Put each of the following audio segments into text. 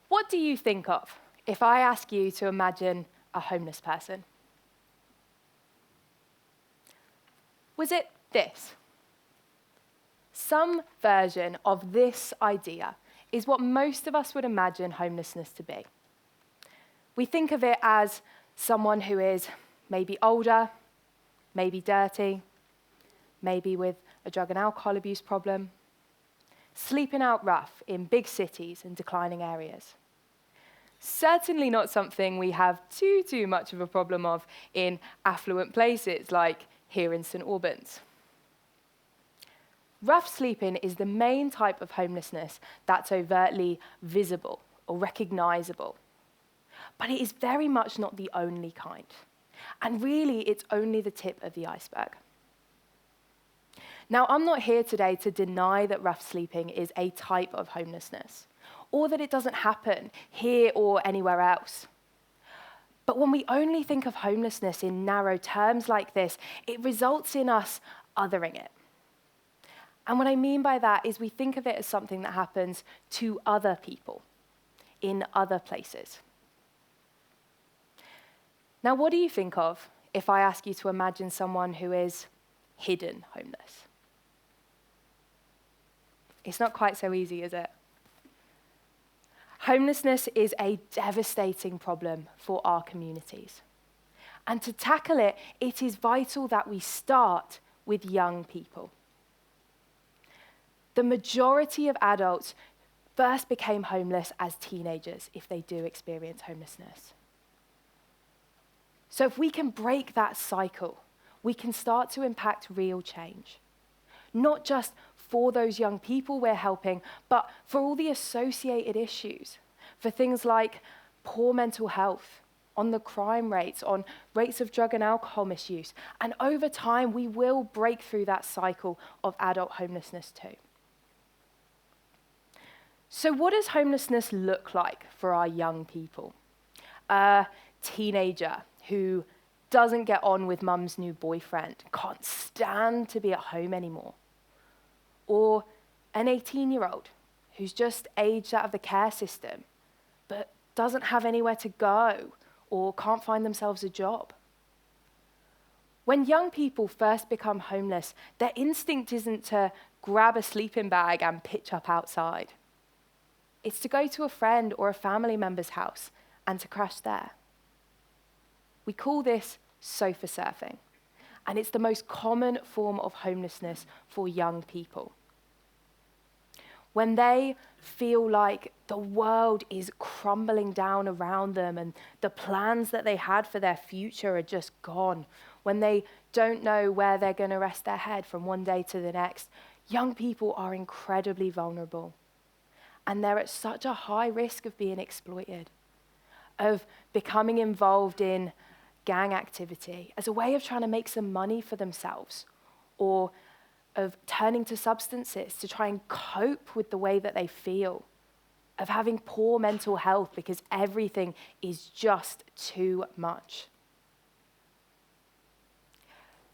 What do you think of if I ask you to imagine a homeless person? Was it this? Some version of this idea is what most of us would imagine homelessness to be. We think of it as someone who is maybe older, maybe dirty, maybe with a drug and alcohol abuse problem, sleeping out rough in big cities and declining areas. Certainly not something we have too much of a problem of in affluent places like here in St Albans. Rough sleeping is the main type of homelessness that's overtly visible or recognizable. But it is very much not the only kind. And really, it's only the tip of the iceberg. Now, I'm not here today to deny that rough sleeping is a type of homelessness, or that it doesn't happen here or anywhere else. But when we only think of homelessness in narrow terms like this, it results in us othering it. And what I mean by that is we think of it as something that happens to other people in other places. Now, what do you think of if I ask you to imagine someone who is hidden homeless? It's not quite so easy, is it? Homelessness is a devastating problem for our communities. And to tackle it, it is vital that we start with young people. The majority of adults first became homeless as teenagers, if they do experience homelessness. So if we can break that cycle, we can start to impact real change. Not just for those young people we're helping, but for all the associated issues, for things like poor mental health, on the crime rates, on rates of drug and alcohol misuse. And over time, we will break through that cycle of adult homelessness too. So what does homelessness look like for our young people? A teenager who doesn't get on with mum's new boyfriend, can't stand to be at home anymore. Or an 18-year-old who's just aged out of the care system, but doesn't have anywhere to go or can't find themselves a job. When young people first become homeless, their instinct isn't to grab a sleeping bag and pitch up outside. It's to go to a friend or a family member's house and to crash there. We call this sofa surfing, and it's the most common form of homelessness for young people. When they feel like the world is crumbling down around them and the plans that they had for their future are just gone, when they don't know where they're going to rest their head from one day to the next, young people are incredibly vulnerable. And they're at such a high risk of being exploited, of becoming involved in gang activity as a way of trying to make some money for themselves, or of turning to substances to try and cope with the way that they feel, of having poor mental health because everything is just too much.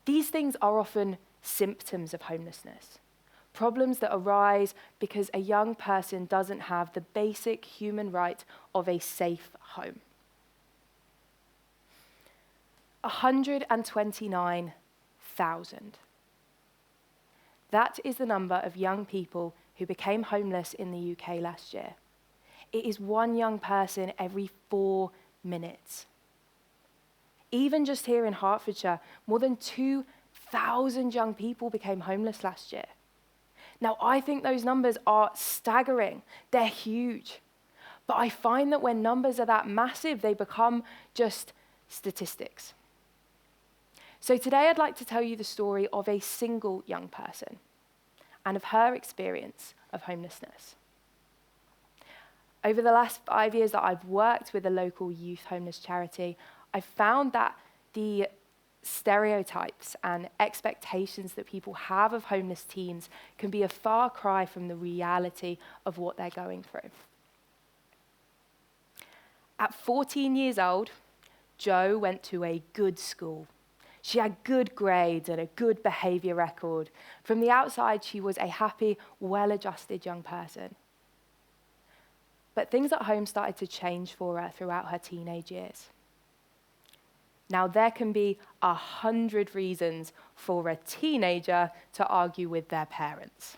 These things are often symptoms of homelessness, problems that arise because a young person doesn't have the basic human right of a safe home. 129,000. That is the number of young people who became homeless in the UK last year. It is one young person every 4 minutes. Even just here in Hertfordshire, more than 2,000 young people became homeless last year. Now, I think those numbers are staggering. They're huge. But I find that when numbers are that massive, they become just statistics. So today I'd like to tell you the story of a single young person and of her experience of homelessness. Over the last 5 years that I've worked with a local youth homeless charity, I've found that the stereotypes and expectations that people have of homeless teens can be a far cry from the reality of what they're going through. At 14 years old, Jo went to a good school. She had good grades and a good behavior record. From the outside, she was a happy, well-adjusted young person. But things at home started to change for her throughout her teenage years. Now, there can be 100 reasons for a teenager to argue with their parents.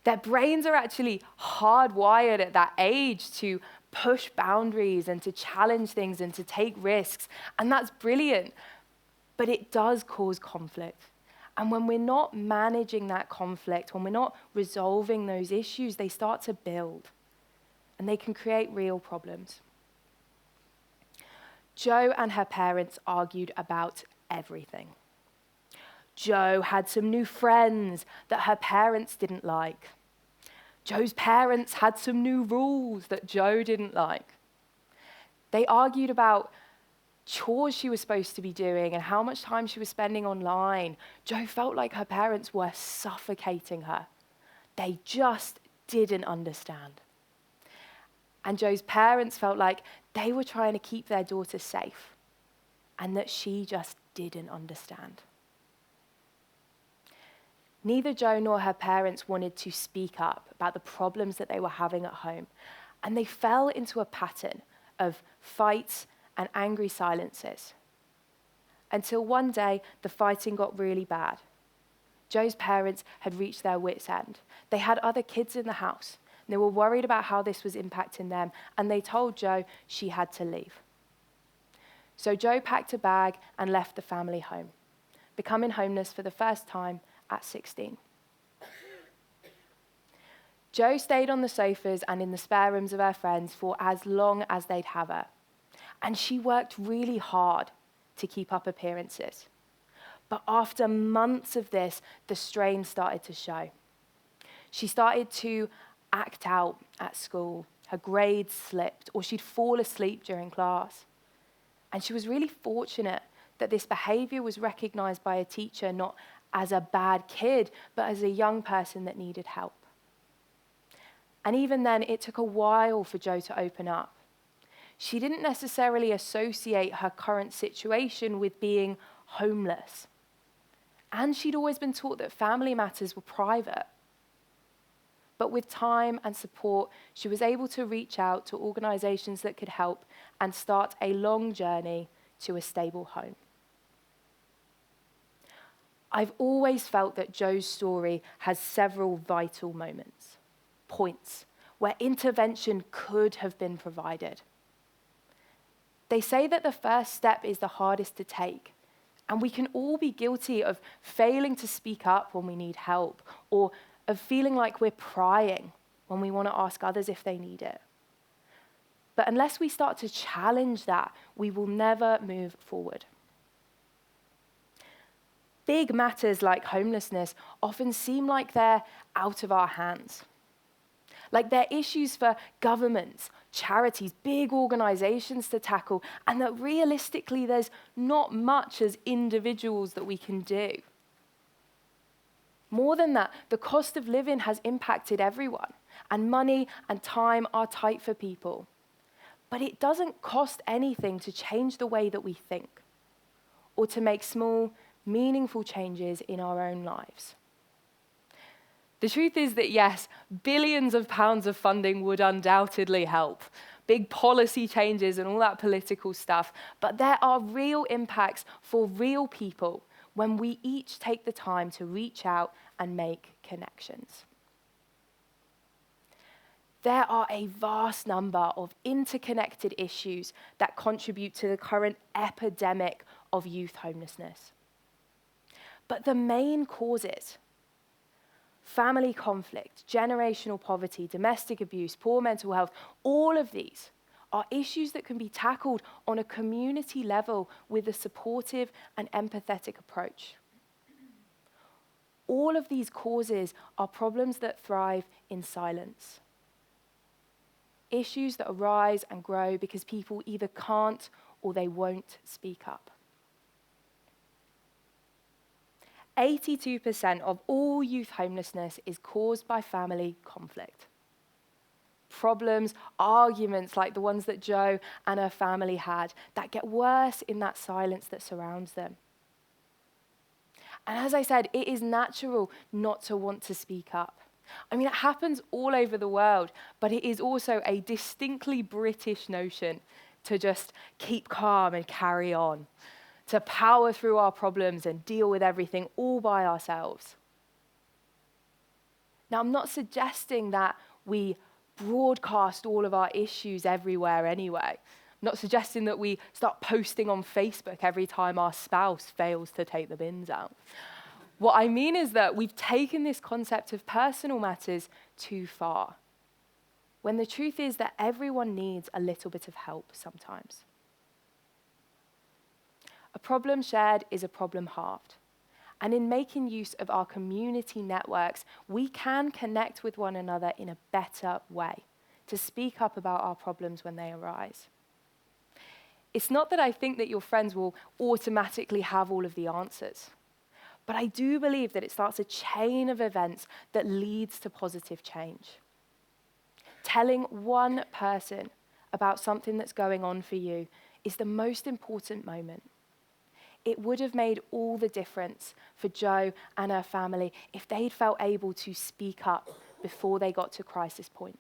Their brains are actually hardwired at that age to push boundaries and to challenge things and to take risks, and that's brilliant. But it does cause conflict. And when we're not managing that conflict, when we're not resolving those issues, they start to build, and they can create real problems. Jo and her parents argued about everything. Jo had some new friends that her parents didn't like. Jo's parents had some new rules that Jo didn't like. They argued about chores she was supposed to be doing and how much time she was spending online. Jo felt like her parents were suffocating her. They just didn't understand. And Jo's parents felt like they were trying to keep their daughter safe and that she just didn't understand. Neither Jo nor her parents wanted to speak up about the problems that they were having at home, and they fell into a pattern of fights and angry silences. Until one day, the fighting got really bad. Jo's parents had reached their wits' end. They had other kids in the house. They were worried about how this was impacting them, and they told Jo she had to leave. So Jo packed a bag and left the family home, becoming homeless for the first time at 16. Jo stayed on the sofas and in the spare rooms of her friends for as long as they'd have her, and she worked really hard to keep up appearances. But after months of this, the strain started to show. She started to act out at school. Her grades slipped, or she'd fall asleep during class. And she was really fortunate that this behavior was recognized by a teacher not as a bad kid, but as a young person that needed help. And even then, it took a while for Jo to open up. She didn't necessarily associate her current situation with being homeless. And she'd always been taught that family matters were private. But with time and support, she was able to reach out to organizations that could help and start a long journey to a stable home. I've always felt that Jo's story has several vital moments, points, where intervention could have been provided. They say that the first step is the hardest to take, and we can all be guilty of failing to speak up when we need help, or of feeling like we're prying when we want to ask others if they need it. But unless we start to challenge that, we will never move forward. Big matters like homelessness often seem like they're out of our hands. Like they're issues for governments, charities, big organizations to tackle, and that realistically there's not much as individuals that we can do. More than that, the cost of living has impacted everyone, and money and time are tight for people. But it doesn't cost anything to change the way that we think, or to make small, meaningful changes in our own lives. The truth is that yes, billions of pounds of funding would undoubtedly help, big policy changes and all that political stuff, but there are real impacts for real people when we each take the time to reach out and make connections. There are a vast number of interconnected issues that contribute to the current epidemic of youth homelessness. But the main causes, family conflict, generational poverty, domestic abuse, poor mental health, all of these are issues that can be tackled on a community level with a supportive and empathetic approach. All of these causes are problems that thrive in silence. Issues that arise and grow because people either can't or they won't speak up. 82% of all youth homelessness is caused by family conflict. problems, arguments like the ones that Jo and her family had, that get worse in that silence that surrounds them. And as I said, it is natural not to want to speak up. I mean, it happens all over the world, but it is also a distinctly British notion to just keep calm and carry on, to power through our problems and deal with everything all by ourselves. Now, I'm not suggesting that we broadcast all of our issues everywhere anyway. I'm not suggesting that we start posting on Facebook every time our spouse fails to take the bins out. What I mean is that we've taken this concept of personal matters too far, when the truth is that everyone needs a little bit of help sometimes. A problem shared is a problem halved. And in making use of our community networks, we can connect with one another in a better way, to speak up about our problems when they arise. It's not that I think that your friends will automatically have all of the answers, but I do believe that it starts a chain of events that leads to positive change. Telling one person about something that's going on for you is the most important moment. It would have made all the difference for Jo and her family if they'd felt able to speak up before they got to crisis point.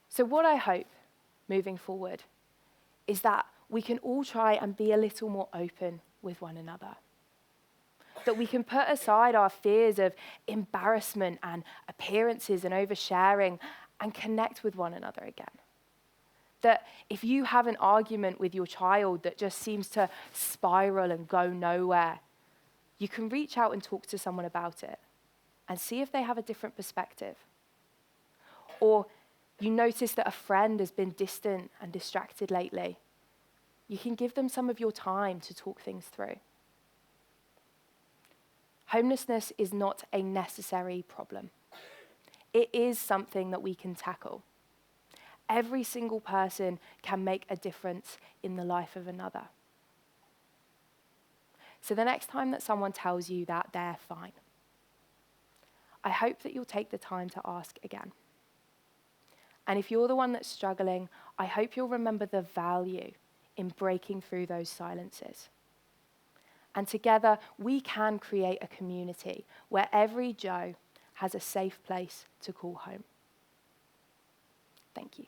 So what I hope, moving forward, is that we can all try and be a little more open with one another. That we can put aside our fears of embarrassment and appearances and oversharing and connect with one another again. That if you have an argument with your child that just seems to spiral and go nowhere, you can reach out and talk to someone about it and see if they have a different perspective. Or you notice that a friend has been distant and distracted lately. You can give them some of your time to talk things through. Homelessness is not a necessary problem. It is something that we can tackle. Every single person can make a difference in the life of another. So the next time that someone tells you that they're fine, I hope that you'll take the time to ask again. And if you're the one that's struggling, I hope you'll remember the value in breaking through those silences. And together, we can create a community where every Jo has a safe place to call home. Thank you.